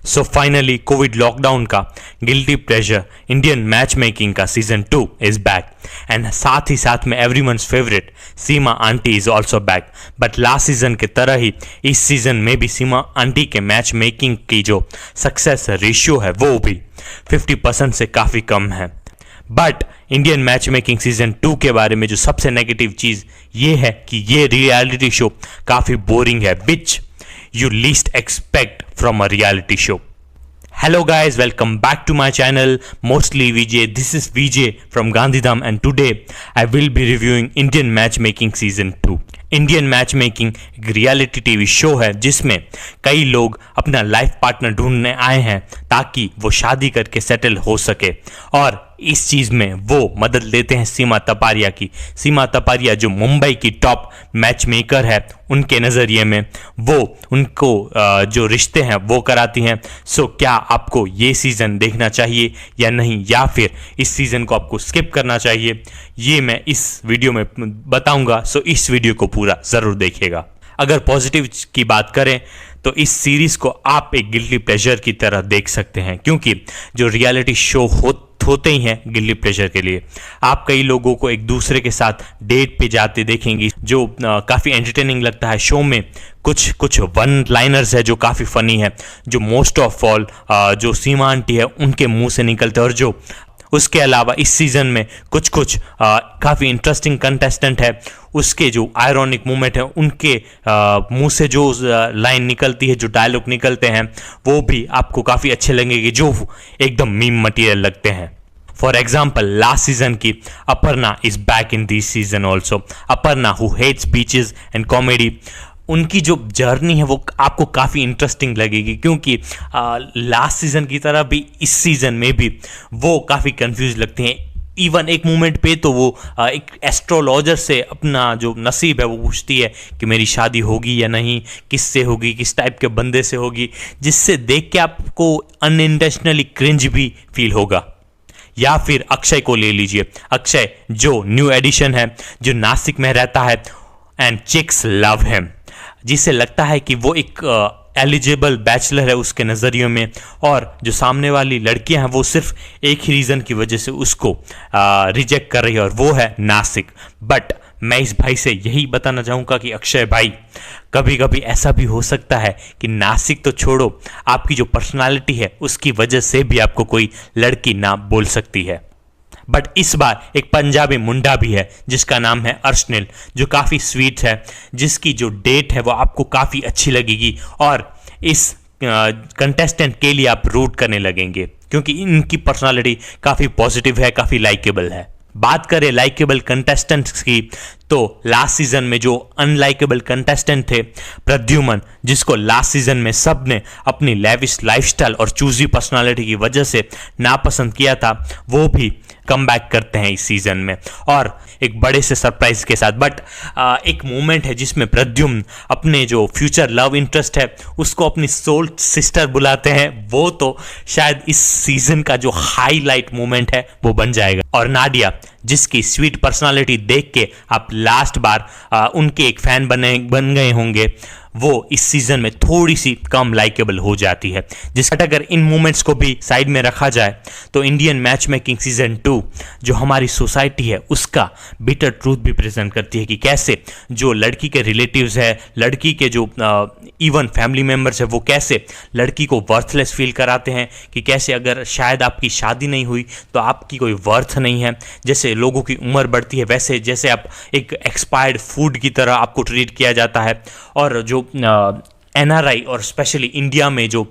So finally Covid lockdown का guilty pleasure Indian match making का season 2 is back and साथ ही साथ में everyone's favourite Seema aunty is also back. But last season के तरह ही इस सीजन में भी सीमा आंटी के मैच मेकिंग की जो सक्सेस रेशियो है वो भी 50% से काफ़ी कम है। But Indian match making season 2 के बारे में जो सबसे नेगेटिव चीज़ ये है कि ये रियलिटी शो काफ़ी बोरिंग है, विच you least expect from a reality show. Hello guys, welcome back to my channel, mostly VJ. This is VJ from Gandhidham and today I will be reviewing Indian Matchmaking Season 2. Indian match making एक reality TV show है जिसमें कई लोग अपना life partner ढूंढने आए हैं ताकि वो शादी करके सेटल हो सके, और इस चीज़ में वो मदद लेते हैं सीमा तपारिया की। सीमा तपारिया जो मुंबई की टॉप मैच मेकर है, उनके नज़रिए में वो उनको जो रिश्ते हैं वो कराती हैं। सो क्या आपको ये सीज़न देखना चाहिए या नहीं, या फिर इस सीज़न को आपको स्किप करना चाहिए, ये मैं इस वीडियो में बताऊंगा। सो इस वीडियो को पूरा ज़रूर देखिएगा। अगर पॉजिटिव की बात करें तो इस सीरीज़ को आप एक गिल्टी प्लेजर की तरह देख सकते हैं, क्योंकि जो रियलिटी शो होते ही हैं गिल्टी प्लेजर के लिए। आप कई लोगों को एक दूसरे के साथ डेट पे जाते देखेंगे जो काफ़ी एंटरटेनिंग लगता है। शो में कुछ वन लाइनर्स है जो काफ़ी फ़नी है, जो मोस्ट ऑफ ऑल जो सीमा आंटी है उनके मुंह से निकलते हैं, और जो उसके अलावा इस सीज़न में कुछ काफ़ी इंटरेस्टिंग कंटेस्टेंट है, उसके जो आयरॉनिक मोमेंट है उनके मुंह से जो लाइन निकलती है, जो डायलॉग निकलते हैं वो भी आपको काफ़ी अच्छे लगेंगे, जो एकदम मीम मटेरियल लगते हैं। फॉर एग्जाम्पल लास्ट सीजन की Aparna is back in this season also. Aparna who hates beaches and comedy, उनकी जो जर्नी है वो आपको काफ़ी इंटरेस्टिंग लगेगी, क्योंकि लास्ट सीज़न की तरह भी इस सीज़न में भी वो काफ़ी कंफ्यूज लगते हैं। इवन एक मोमेंट पे तो वो एक एस्ट्रोलॉजर से अपना जो नसीब है वो पूछती है कि मेरी शादी होगी या नहीं, किससे होगी, किस टाइप के बंदे से होगी, जिससे देख के आपको अनइंटेंशनली क्रिंज भी फील होगा। या फिर अक्षय को ले लीजिए, अक्षय जो न्यू एडिशन है, जो नासिक में रहता है एंड चिक्स लव हिम, जिससे लगता है कि वो एक एलिजिबल बैचलर है उसके नज़रियों में, और जो सामने वाली लड़कियां हैं वो सिर्फ एक ही रीज़न की वजह से उसको रिजेक्ट कर रही है, और वो है नासिक। बट मैं इस भाई से यही बताना चाहूँगा कि अक्षय भाई, कभी कभी ऐसा भी हो सकता है कि नासिक तो छोड़ो, आपकी जो पर्सनालिटी है उसकी वजह से भी आपको कोई लड़की ना बोल सकती है। बट इस बार एक पंजाबी मुंडा भी है जिसका नाम है अर्शनील, जो काफ़ी स्वीट है, जिसकी जो डेट है वो आपको काफ़ी अच्छी लगेगी, और इस कंटेस्टेंट के लिए आप रूट करने लगेंगे क्योंकि इनकी पर्सनालिटी काफ़ी पॉजिटिव है, काफ़ी लाइकेबल है। बात करें लाइकेबल कंटेस्टेंट्स की तो लास्ट सीजन में जो अनलाइकेबल कंटेस्टेंट थे प्रद्युमन, जिसको लास्ट सीजन में सब ने अपनी लेविश लाइफस्टाइल और चूजी पर्सनालिटी की वजह से नापसंद किया था, वो भी कम बैक करते हैं इस सीजन में और एक बड़े से सरप्राइज के साथ। बट एक मोमेंट है जिसमें प्रद्युम्न अपने जो फ्यूचर लव इंटरेस्ट है उसको अपनी सोल सिस्टर बुलाते हैं, वो तो शायद इस सीजन का जो हाईलाइट मोमेंट है वो बन जाएगा। और नाडिया, जिसकी स्वीट पर्सनालिटी देख के आप लास्ट बार उनके एक फैन बन गए होंगे, वो इस सीजन में थोड़ी सी कम लाइकेबल हो जाती है। अगर इन मोमेंट्स को भी साइड में रखा जाए तो इंडियन मैच मेकिंग सीजन 2 जो हमारी सोसाइटी है उसका बिटर ट्रूथ भी प्रेजेंट करती है कि कैसे जो लड़की के रिलेटिव्स है, लड़की के जो इवन फैमिली मेम्बर्स है, वो कैसे लड़की को वर्थलेस फील कराते हैं कि कैसे अगर शायद आपकी शादी नहीं हुई तो आपकी कोई वर्थ नहीं है। जैसे लोगों की उम्र बढ़ती है वैसे जैसे आप एक एक्सपायर्ड फूड की तरह आपको ट्रीट किया जाता है। और जो NRI और स्पेशली इंडिया में जो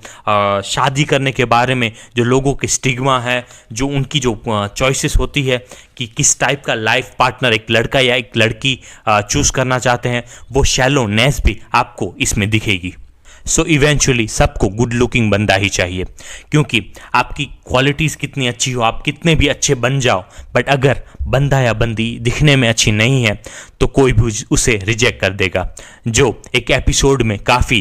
शादी करने के बारे में जो लोगों की स्टिग्मा है, जो उनकी जो चॉइसेस होती है कि किस टाइप का लाइफ पार्टनर एक लड़का या एक लड़की चूज़ करना चाहते हैं, वो शैलोनेस भी आपको इसमें दिखेगी। सो इवेंचुअली सबको गुड लुकिंग बंदा ही चाहिए, क्योंकि आपकी क्वालिटीज़ कितनी अच्छी हो, आप कितने भी अच्छे बन जाओ, बट अगर बंदा या बंदी दिखने में अच्छी नहीं है तो कोई भी उसे रिजेक्ट कर देगा, जो एक एपिसोड में काफ़ी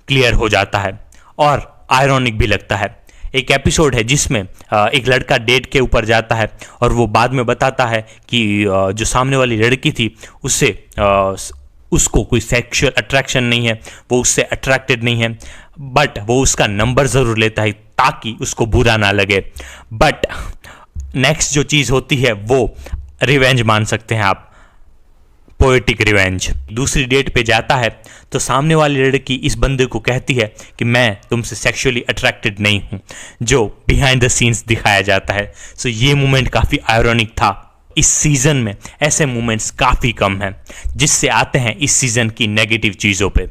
क्लियर हो जाता है और आयरॉनिक भी लगता है। एक एपिसोड है जिसमें एक लड़का डेट के ऊपर जाता है और वो बाद में बताता है कि जो सामने वाली लड़की थी उससे उसको कोई सेक्सुअल अट्रैक्शन नहीं है, वो उससे अट्रैक्टेड नहीं है, बट वो उसका नंबर ज़रूर लेता है ताकि उसको बुरा ना लगे। बट नेक्स्ट जो चीज़ होती है वो रिवेंज मान सकते हैं आप, पोएटिक रिवेंज। दूसरी डेट पे जाता है तो सामने वाली लड़की इस बंदे को कहती है कि मैं तुमसे सेक्सुअली अट्रैक्टेड नहीं हूँ, जो बिहाइंड द सीन्स दिखाया जाता है। सो ये मोमेंट काफ़ी आयरॉनिक था। इस सीज़न में ऐसे मोमेंट्स काफ़ी कम हैं, जिससे आते हैं इस सीज़न की नेगेटिव चीज़ों पे।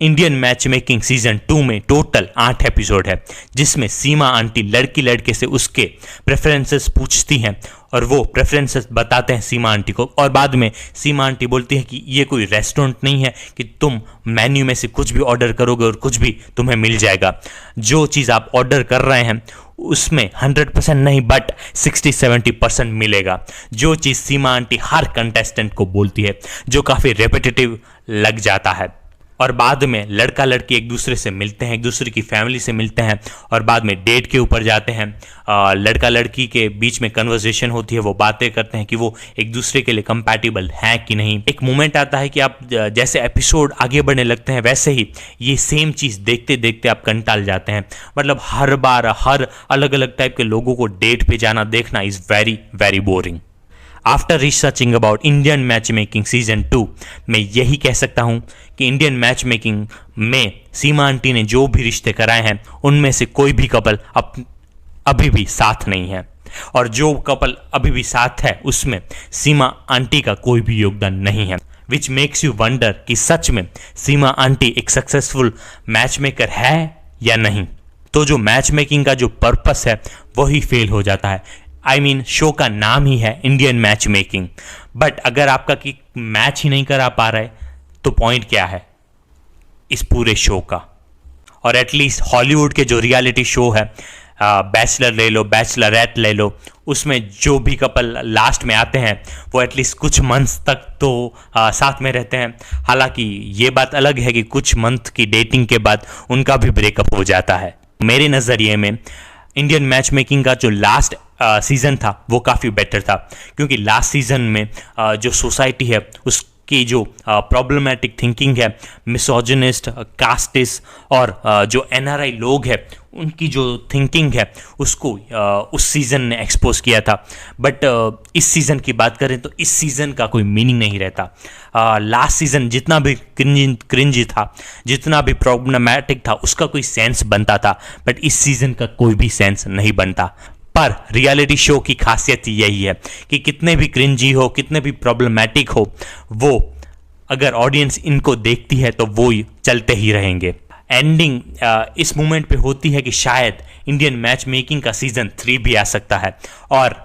इंडियन मैच मेकिंग सीजन 2 में टोटल 8 एपिसोड है, जिसमें सीमा आंटी लड़की लड़के से उसके प्रेफरेंसेस पूछती हैं और वो प्रेफरेंसेस बताते हैं सीमा आंटी को, और बाद में सीमा आंटी बोलती है कि ये कोई रेस्टोरेंट नहीं है कि तुम मेन्यू में से कुछ भी ऑर्डर करोगे और कुछ भी तुम्हें मिल जाएगा। जो चीज़ आप ऑर्डर कर रहे हैं उसमें 100% नहीं बट 60-70% मिलेगा, जो चीज़ सीमा आंटी हर कंटेस्टेंट को बोलती है, जो काफ़ी रेपिटेटिव लग जाता है। और बाद में लड़का लड़की एक दूसरे से मिलते हैं, एक दूसरे की फैमिली से मिलते हैं और बाद में डेट के ऊपर जाते हैं। लड़का लड़की के बीच में कन्वर्सेशन होती है, वो बातें करते हैं कि वो एक दूसरे के लिए कंपैटिबल हैं कि नहीं। एक मोमेंट आता है कि आप जैसे एपिसोड आगे बढ़ने लगते हैं वैसे ही ये सेम चीज़ देखते देखते आप कंटाल जाते हैं। मतलब हर बार हर अलग अलग टाइप के लोगों को डेट पे जाना देखना is very very boring. After researching about Indian match making season 2 मैं यही कह सकता हूँ कि इंडियन मैच मेकिंग में सीमा आंटी ने जो भी रिश्ते कराए हैं उनमें से कोई भी कपल अभी भी साथ नहीं है, और जो कपल अभी भी साथ है उसमें सीमा आंटी का कोई भी योगदान नहीं है, विच मेक्स यू वंडर कि सच में सीमा आंटी एक सक्सेसफुल मैच मेकर है या नहीं। तो जो मैच मेकिंग का जो पर्पस है वही फेल हो जाता है। आई मीन शो का नाम ही है इंडियन मैच मेकिंग, बट अगर आपका कि मैच ही नहीं करा पा रहे तो पॉइंट क्या है इस पूरे शो का। और एटलीस्ट हॉलीवुड के जो रियलिटी शो है, बैचलर ले लो, बैचलरेट ले लो, उसमें जो भी कपल लास्ट में आते हैं वो एटलीस्ट कुछ मंथ्स तक तो साथ में रहते हैं। हालांकि ये बात अलग है कि कुछ मंथ की डेटिंग के बाद उनका भी ब्रेकअप हो जाता है। मेरे नज़रिए में इंडियन मैच मेकिंग का जो लास्ट सीज़न था वो काफ़ी बेटर था, क्योंकि लास्ट सीज़न में जो सोसाइटी है उसकी जो प्रॉब्लमेटिक थिंकिंग है, मिसोजिनिस्ट, कास्टिस्ट और जो एनआरआई लोग हैं उनकी जो थिंकिंग है उसको उस सीज़न ने एक्सपोज किया था। बट इस सीज़न की बात करें तो इस सीज़न का कोई मीनिंग नहीं रहता। लास्ट सीज़न जितना भी क्रिंजी था, जितना भी प्रॉब्लमेटिक था, उसका कोई सेंस बनता था, बट इस सीज़न का कोई भी सेंस नहीं बनता। पर रियलिटी शो की खासियत यही है कि कितने भी क्रिंजी हो, कितने भी प्रॉब्लमेटिक हो, वो अगर ऑडियंस इनको देखती है तो वो चलते ही रहेंगे। एंडिंग इस मोमेंट पे होती है कि शायद इंडियन मैच मेकिंग का सीजन 3 भी आ सकता है और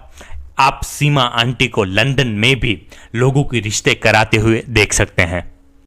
आप सीमा आंटी को लंदन में भी लोगों के रिश्ते कराते हुए देख सकते हैं।